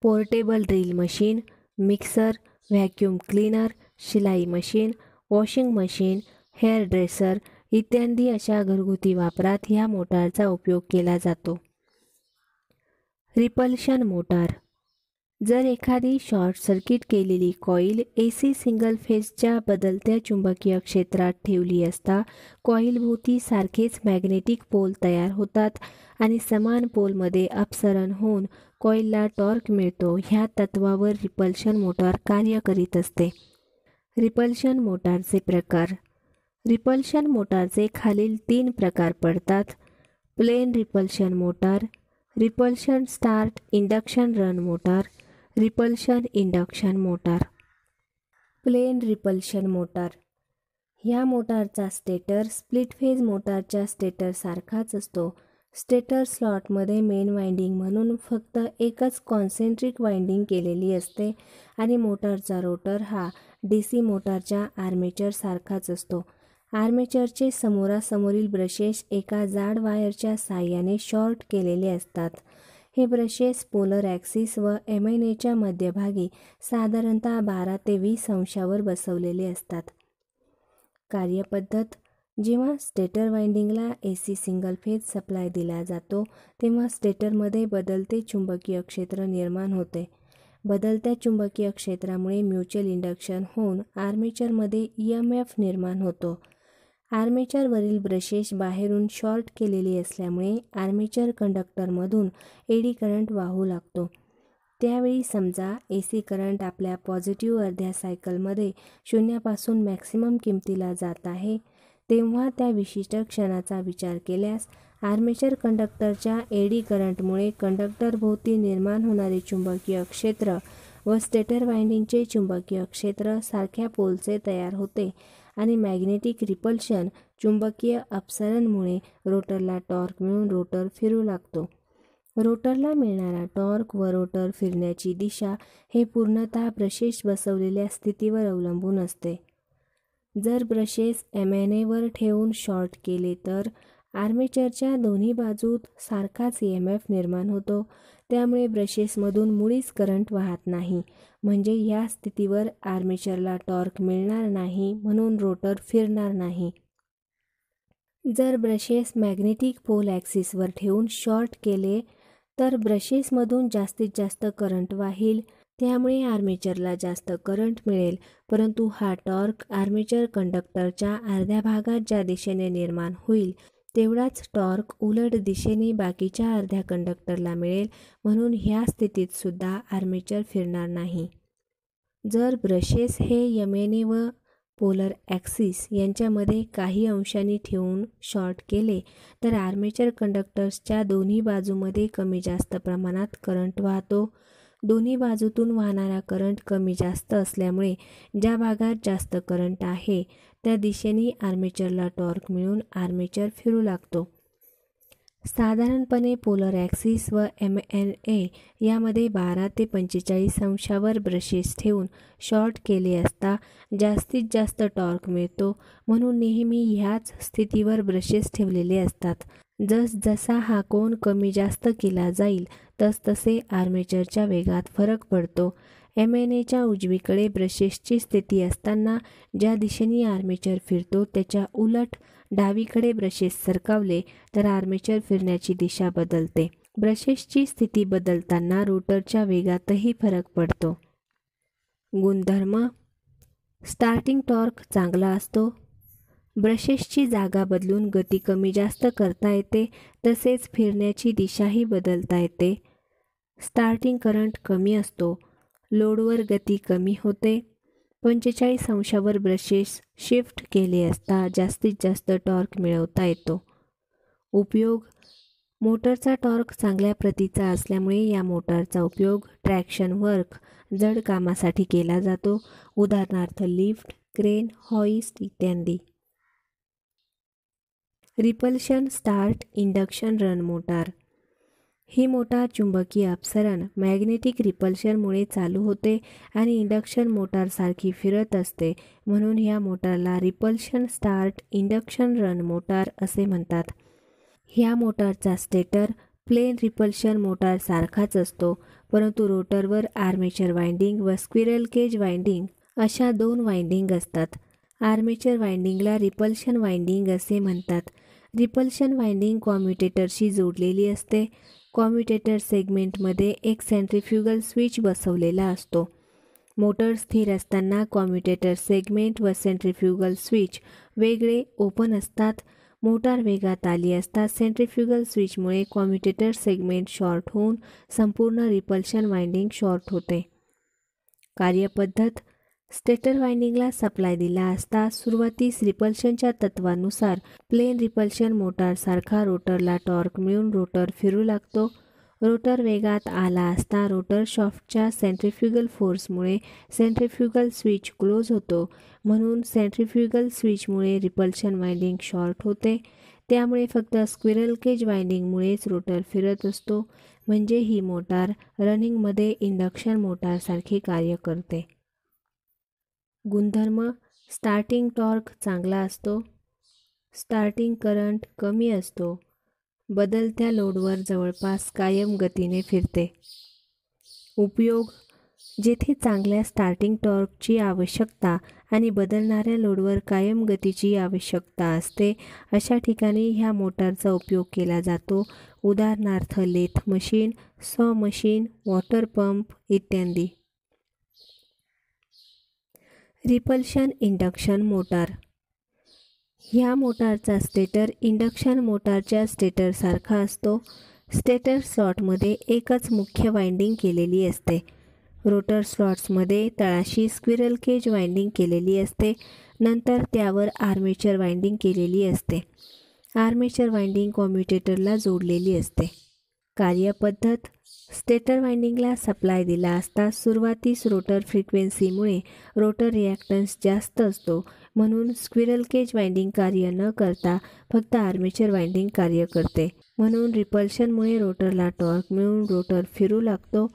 portable drill machine, mixer, vacuum cleaner, शिलाई machine, washing machine, hairdresser इत्यादी अशा घरगुती वापरात ह्या मोटारचा उपयोग केला जातो. रिपल्शन मोटार: जर एखादी शॉर्ट सर्किट केलेली कॉईल AC सिंगल फेजच्या बदलत्या चुंबकीय क्षेत्रात ठेवली असता कॉईलभोवती सारखेच मॅग्नेटिक पोल तयार होतात आणि समान पोलमध्ये अपसरण होऊन कॉईलला टॉर्क मिळतो, ह्या तत्वावर रिपल्शन मोटार कार्य करीत असते. रिपल्शन मोटारचे प्रकार: रिपल्शन मोटारचे खालील 3 प्रकार पडतात. Plain repulsion motor, repulsion start induction run motor, repulsion induction motor. Plain repulsion motor: ह्या मोटारचा स्टेटर स्प्लिट फेज मोटारच्या स्टेटर सारखाच असतो. स्टेटर स्लॉटमध्ये मेन वाइंडिंग म्हणून फक्त एकच कॉन्सेंट्रिक वाइंडिंग केलेली असते आणि मोटारचा रोटर हा DC मोटारच्या आर्मेचर सारखाच असतो. आर्मेचरचे समोरासमोरील ब्रशेस एका जाड वायरच्या साहाय्याने शॉर्ट केलेले असतात. हे ब्रशेस पोलर ॲक्सिस व MNAच्या मध्यभागी साधारणतः 12 ते 20 अंशावर बसवलेले असतात. कार्यपद्धत: जेव्हा स्टेटर वाइंडिंगला AC सिंगल फेज सप्लाय दिला जातो तेव्हा स्टेटरमध्ये बदलते चुंबकीय क्षेत्र निर्माण होते. बदलत्या चुंबकीय क्षेत्रामुळे म्युच्युअल इंडक्शन होऊन आर्मेचरमध्ये EMF निर्माण होतो. आर्मेचरवरील ब्रशेस बाहेरून शॉर्ट केलेली असल्यामुळे आर्मेचर कंडक्टरमधून एडी करंट वाहू लागतो. त्यावेळी समजा AC करंट आपल्या पॉझिटिव्ह अर्ध्या सायकलमध्ये 0 पासून मॅक्सिमम किमतीला जात आहे, तेव्हा त्या विशिष्ट क्षणाचा विचार केल्यास आर्मेचर कंडक्टरच्या एडी करंटमुळे कंडक्टरभोवती निर्माण होणारे चुंबकीय क्षेत्र व स्टेटर वाइंडिंगचे चुंबकीय क्षेत्र सारख्या पोलचे तयार होते आणि मॅग्नेटिक रिपल्शन चुंबकीय अपसरणमुळे रोटरला टॉर्क मिळून रोटर फिरू लागतो. रोटरला मिळणारा टॉर्क व रोटर फिरण्याची दिशा हे पूर्णतः ब्रशेस बसवलेल्या स्थितीवर अवलंबून असते. जर ब्रशेस MNAवर ठेवून शॉर्ट केले तर आर्मेचरच्या दोन्ही बाजूत सारखाच EMF निर्माण होतो. त्यामुळे ब्रशेसमधून मुळीच करंट वाहत नाही, म्हणजे या स्थितीवर आर्मेचरला टॉर्क मिळणार नाही, म्हणून रोटर फिरणार नाही. जर ब्रशेस मॅग्नेटिक पोल ॲक्सिसवर ठेवून शॉर्ट केले तर ब्रशेसमधून जास्तीत जास्त करंट वाहील, त्यामुळे आर्मेचरला जास्त करंट मिळेल, परंतु हा टॉर्क आर्मेचर कंडक्टरच्या अर्ध्या भागात ज्या दिशेने निर्माण होईल तेवढाच टॉर्क उलट दिशेने बाकीच्या अर्ध्या कंडक्टरला मिळेल, म्हणून ह्या स्थितीत सुद्धा आर्मेचर फिरणार नाही. जर ब्रशेस हे MNA व पोलर ॲक्सिस यांच्यामध्ये काही अंशांनी ठेवून शॉर्ट केले तर आर्मेचर कंडक्टर्सच्या दोन्ही बाजूमध्ये कमी जास्त प्रमाणात करंट वाहतो. दोन्ही बाजूतून वाहणारा करंट कमी जास्त असल्यामुळे ज्या भागात जास्त करंट आहे त्या दिशेने आर्मेचरला टॉर्क मिळून आर्मेचर फिरू लागतो. साधारणपणे पोलर ॲक्सिस व MMA यामध्ये 12 ते 45 अंशावर ब्रशेस ठेवून शॉर्ट केले असता जास्तीत जास्त टॉर्क मिळतो, म्हणून नेहमी ह्याच स्थितीवर ब्रशेस ठेवलेले असतात. जसजसा हा कोन कमी जास्त केला जाईल तसतसे आर्मेचरच्या वेगात फरक पडतो. MNAच्या उजवीकडे ब्रशेसची स्थिती असताना ज्या दिशेने आर्मेचर फिरतो त्याच्या उलट डावीकडे ब्रशेस सरकावले तर आर्मेचर फिरण्याची दिशा बदलते. ब्रशेसची स्थिती बदलताना रोटरच्या वेगातही फरक पडतो. गुणधर्म: स्टार्टिंग टॉर्क चांगला असतो. ब्रशेसची जागा बदलून गती कमी जास्त करता येते, तसेच फिरण्याची दिशाही बदलता येते. स्टार्टिंग करंट कमी असतो. लोडवर गती कमी होते. 45 अंशावर ब्रशेस शिफ्ट केले असता जास्तीत जास्त टॉर्क मिळवता येतो. उपयोग: मोटरचा टॉर्क चांगल्या प्रतीचा असल्यामुळे या मोटारचा उपयोग ट्रॅक्शन वर्क, जड कामासाठी केला जातो, उदाहरणार्थ लिफ्ट, क्रेन, हॉइस्ट इत्यादी. Repulsion start induction run motor. ही मोटार चुंबकीय अपसरण मॅग्नेटिक रिपल्शनमुळे चालू होते आणि इंडक्शन मोटारसारखी फिरत असते, म्हणून ह्या मोटारला repulsion start induction run motor असे म्हणतात. ह्या मोटारचा स्टेटर प्लेन रिपल्शन मोटारसारखाच असतो, परंतु रोटरवर आर्मेचर वाइंडिंग व स्क्विरल केज वाइंडिंग अशा 2 वाइंडिंग असतात. आर्मेचर वाइंडिंगला रिपल्शन वाइंडिंग असे म्हणतात. रिपल्शन वाइंडिंग कॉम्युटेटरशी जोडलेली असते. कॉम्युटेटर सेगमेंटमध्ये एक सेंट्रिफ्युगल स्विच बसवलेला असतो. मोटर स्थिर असताना कॉम्युटेटर सेगमेंट व सेंट्रिफ्युगल स्विच वेगळे ओपन असतात. मोटार वेगात आली असता सेंट्रिफ्युगल स्विचमुळे कॉम्युटेटर सेगमेंट शॉर्ट होऊन संपूर्ण रिपल्शन वाइंडिंग शॉर्ट होते. कार्यपद्धत: स्टेटर वाइंडिंगला सप्लाय दिला असता सुरुवातीस रिपल्शनच्या तत्वानुसार प्लेन रिपल्शन मोटारसारखा रोटरला टॉर्क मिळून रोटर फिरू लागतो. रोटर वेगात आला असता रोटर शाफ्टच्या सेंट्रिफ्युगल फोर्समुळे सेंट्रिफ्युगल स्विच क्लोज होतो, म्हणून सेंट्रिफ्युगल स्विचमुळे रिपल्शन वाइंडिंग शॉर्ट होते. त्यामुळे फक्त स्क्विरल केज वाइंडिंगमुळेच रोटर फिरत असतो, म्हणजे ही मोटार रनिंगमध्ये इंडक्शन मोटारसारखे कार्य करते. गुणधर्म: स्टार्टिंग टॉर्क चांगला असतो. स्टार्टिंग करंट कमी असतो. बदलत्या लोडवर जवळपास कायम गतीने फिरते. उपयोग: जेथे चांगल्या स्टार्टिंग टॉर्कची आवश्यकता आणि बदलणाऱ्या लोडवर कायम गतीची आवश्यकता असते अशा ठिकाणी ह्या मोटारचा उपयोग केला जातो, उदाहरणार्थ लेथ मशीन, सॉ मशीन, वॉटर पंप इत्यादी. Repulsion induction motor. ह्या मोटारचा स्टेटर इंडक्शन मोटारच्या स्टेटरसारखा असतो. स्टेटर स्लॉटमध्ये एकच मुख्य वाइंडिंग केलेली असते. रोटर स्लॉट्समध्ये तळाशी स्क्विरल केज वाइंडिंग केलेली असते, नंतर त्यावर आर्मेचर वाइंडिंग केलेली असते. आर्मेचर वाइंडिंग कॉम्युटेटरला जोडलेली असते. कार्यपद्धत: स्टेटर वाइंडिंगला सप्लाय दिला असता सुरुवातीस रोटर फ्रिक्वेन्सीमुळे रोटर रिॲक्टन्स जास्त असतो, म्हणून स्क्विरल केज वाइंडिंग कार्य न करता फक्त आर्मेचर वाइंडिंग कार्य करते, म्हणून रिपल्शनमुळे रोटरला टॉर्क मिळून रोटर फिरू लागतो.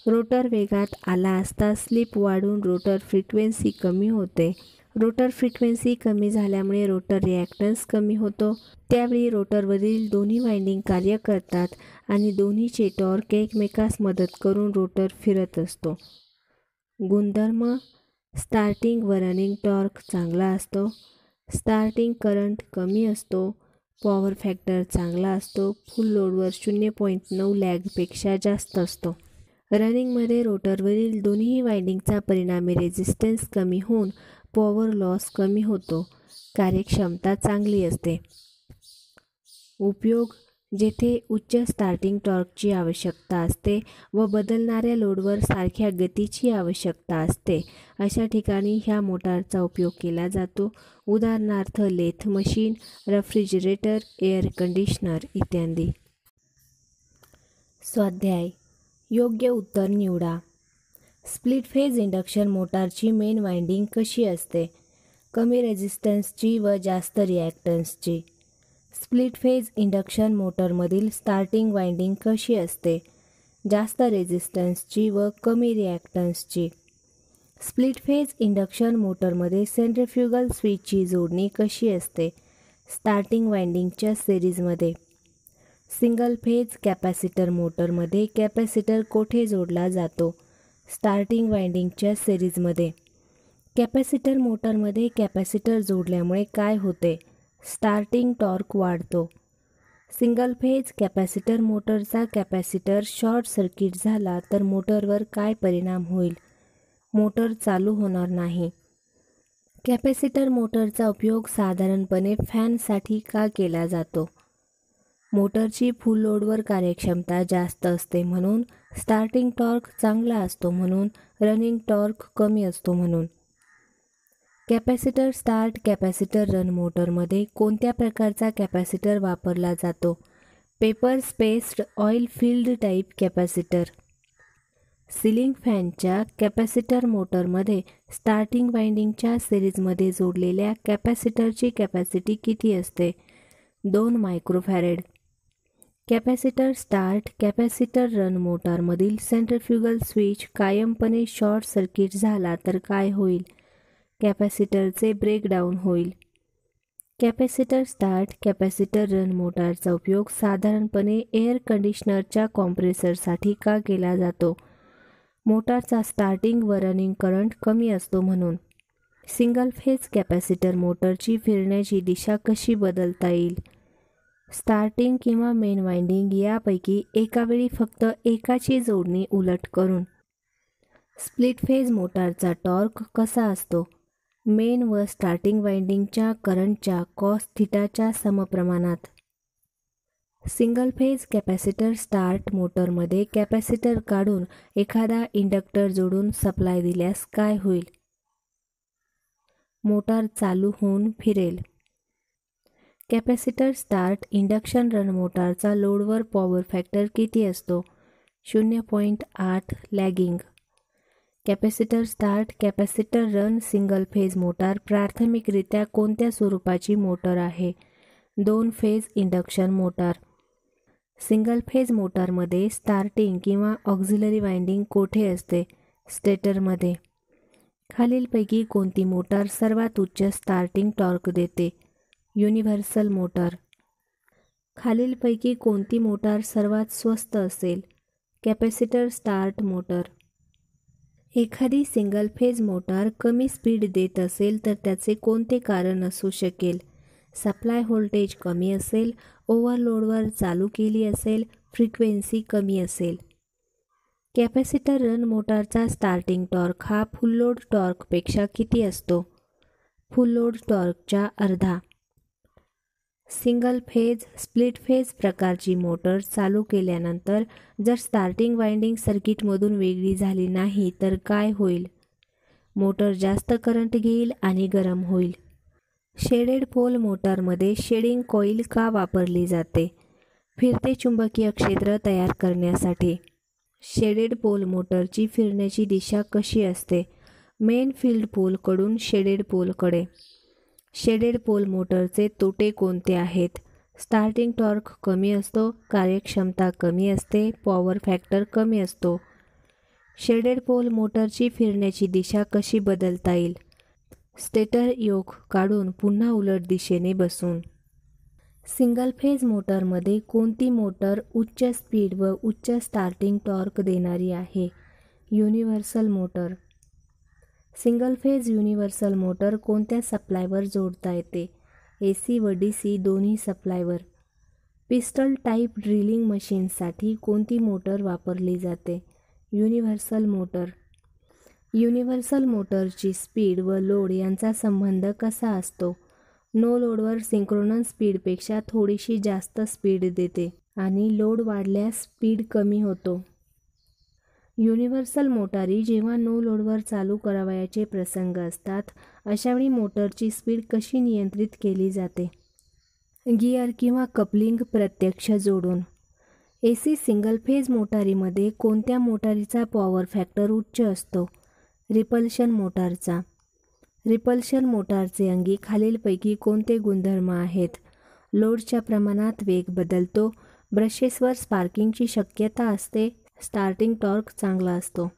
रोटर वेगात आला असता स्लिप वाढून रोटर फ्रिक्वेन्सी कमी होते. रोटर फ्रिक्वेन्सी कमी झाल्यामुळे रोटर रिॲक्टन्स कमी होतो. त्यावेळी रोटरवरील दोन्ही वाइंडिंग कार्य करतात आणि दोन्हीचे टॉर्क एकमेकास मदत करून रोटर फिरत असतो. गुणधर्म: स्टार्टिंग व रनिंग टॉर्क चांगला असतो. स्टार्टिंग करंट कमी असतो. पॉवर फॅक्टर चांगला असतो. फुल लोडवर 0.9 लॅगपेक्षा जास्त असतो. रनिंगमध्ये रोटरवरील दोन्ही वाइंडिंगचा परिणामी रेझिस्टन्स कमी होऊन पॉवर लॉस कमी होतो. कार्यक्षमता चांगली असते. उपयोग: जेथे उच्च स्टार्टिंग टॉर्कची आवश्यकता असते व बदलणाऱ्या लोडवर सारख्या गतीची आवश्यकता असते अशा ठिकाणी ह्या मोटारचा उपयोग केला जातो, उदाहरणार्थ lathe machine, refrigerator, air conditioner इत्यादी. स्वाध्याय: योग्य उत्तर निवडा. स्प्लिट फेज इंडक्शन मोटारची मेन वाइंडिंग कशी असते? कमी रेझिस्टन्सची व जास्त रिॲक्टन्सची. स्प्लिट फेज इंडक्शन मोटरमधील स्टार्टिंग वाइंडिंग कशी असते? जास्त रेझिस्टन्सची व कमी रिॲक्टन्सची. स्प्लिट फेज इंडक्शन मोटरमध्ये सेंट्रिफ्युगल स्विचची जोडणी कशी असते? स्टार्टिंग वाइंडिंगच्या सिरीजमध्ये. सिंगल फेज कॅपॅसिटर मोटरमध्ये कॅपॅसिटर कोठे जोडला जातो? स्टार्टिंग वाइंडिंगच्या सिरीजमध्ये. कॅपॅसिटर मोटरमध्ये कॅपॅसिटर जोडल्यामुळे काय होते? स्टार्टिंग टॉर्क वाढतो. सिंगल फेज कॅपॅसिटर मोटरचा कॅपॅसिटर शॉर्ट सर्किट झाला तर मोटरवर काय परिणाम होईल? मोटर चालू होणार नाही. कॅपॅसिटर मोटरचा उपयोग साधारणपणे फॅनसाठी का केला जातो? मोटरची फुल लोडवर कार्यक्षमता जास्त असते म्हणून, स्टार्टिंग टॉर्क चांगला असतो म्हणून, रनिंग टॉर्क कमी असतो म्हणून. कॅपॅसिटर स्टार्ट कॅपॅसिटर रन मोटरमध्ये कोणत्या प्रकारचा कॅपॅसिटर वापरला जातो? Paper spaced oil filled type capacitor. Ceiling फॅनच्या कॅपॅसिटर मोटरमध्ये स्टार्टिंग वाइंडिंगच्या सिरीजमध्ये जोडलेल्या कॅपॅसिटरची कॅपॅसिटी किती असते? 2 microfarad. Capacitor start capacitor run मोटारमधील सेंट्रिफ्युगल स्विच कायमपणे शॉर्ट सर्किट झाला तर काय होईल? कॅपॅसिटरचे ब्रेकडाऊन होईल. कॅपॅसिटर स्टार्ट कॅपॅसिटर रन मोटारचा उपयोग साधारणपणे एअर कंडिशनरच्या कॉम्प्रेसरसाठी का केला जातो? मोटारचा स्टार्टिंग व रनिंग करंट कमी असतो म्हणून. सिंगल फेज कॅपॅसिटर मोटरची फिरण्याची दिशा कशी बदलता येईल? स्टार्टिंग किंवा मेन वाइंडिंग यापैकी एकावेळी फक्त एकाची जोडणी उलट करून. स्प्लिट फेज मोटारचा टॉर्क कसा असतो? मेन व स्टार्टिंग वाइंडिंगच्या करंटच्या कॉस थिटाच्या समप्रमाणात. सिंगल फेज कॅपॅसिटर स्टार्ट मोटरमध्ये कॅपॅसिटर काढून एखादा इंडक्टर जोडून सप्लाय दिल्यास काय होईल? मोटार चालू होऊन फिरेल. कॅपॅसिटर स्टार्ट इंडक्शन रन मोटारचा लोडवर पॉवर फॅक्टर किती असतो? 0.8 lagging. Capacitor start capacitor run single phase motor प्राथमिकरित्या कोणत्या स्वरूपाची मोटर आहे? 2 phase induction motor. Single phase मोटारमध्ये स्टार्टिंग किंवा ऑक्झिलरी वाइंडिंग कोठे असते? स्टेटरमध्ये. खालीलपैकी कोणती मोटार सर्वात उच्च स्टार्टिंग टॉर्क देते? Universal motor. खालीलपैकी कोणती मोटार सर्वात स्वस्त असेल? Capacitor start motor. एखादी सिंगल फेज मोटार कमी स्पीड देत असेल तर त्याचे कोणते कारण असू शकेल? सप्लाय व्होल्टेज कमी असेल, ओव्हरलोडवर चालू केली असेल, फ्रिक्वेन्सी कमी असेल. कॅपॅसिटर रन मोटारचा स्टार्टिंग टॉर्क हा फुल लोड टॉर्कपेक्षा किती असतो? फुल लोड टॉर्कच्या अर्धा. सिंगल फेज स्प्लिट फेज प्रकारची मोटर चालू केल्यानंतर जर स्टार्टिंग वाइंडिंग सर्किटमधून वेगळी झाली नाही तर काय होईल? मोटर जास्त करंट घेईल आणि गरम होईल. शेडेड पोल मोटारमध्ये शेडिंग कॉईल का वापरली जाते? फिरते चुंबकीय क्षेत्र तयार करण्यासाठी. शेडेड पोल मोटरची फिरण्याची दिशा कशी असते? मेन फील्ड पोलकडून शेडेड पोलकडे. शेडेड पोल मोटरचे तोटे कोणते आहेत? स्टार्टिंग टॉर्क कमी असतो, कार्यक्षमता कमी असते, पॉवर फॅक्टर कमी असतो. शेडेड पोल मोटरची फिरण्याची दिशा कशी बदलता येईल? स्टेटर योक काढून पुन्हा उलट दिशेने बसून. सिंगल फेज मोटरमध्ये कोणती मोटर उच्च स्पीड व उच्च स्टार्टिंग टॉर्क देणारी आहे? Universal motor. Single phase universal motor कोणत्या सप्लायवर जोडता येते? AC व DC दोन्ही सप्लायवर. पिस्टल टाईप ड्रिलिंग मशीनसाठी कोणती मोटर वापरली जाते? Universal motor. युनिव्हर्सल मोटरची स्पीड व लोड यांचा संबंध कसा असतो? नो लोडवर सिंक्रोनस स्पीडपेक्षा थोडीशी जास्त स्पीड देते आणि लोड वाढल्यास स्पीड कमी होतो. युनिव्हर्सल मोटारी जेव्हा नो लोडवर चालू करावयाचे प्रसंग असतात अशावेळी मोटरची स्पीड कशी नियंत्रित केली जाते? गिअर किंवा कपलिंग प्रत्यक्ष जोडून. AC सिंगल फेज मोटारीमध्ये कोणत्या मोटारीचा पॉवर फॅक्टर उच्च असतो? रिपल्शन मोटारचा. रिपल्शन मोटारचे अंगी खालीलपैकी कोणते गुणधर्म आहेत? लोडच्या प्रमाणात वेग बदलतो, ब्रशेसवर स्पार्किंगची शक्यता असते, स्टार्टिंग टॉर्क चांगला असतो.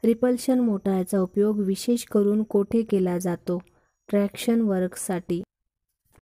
रिपल्शन मोटारचा उपयोग विशेष करून कोठे केला जातो? ट्रॅक्शन वर्कसाठी.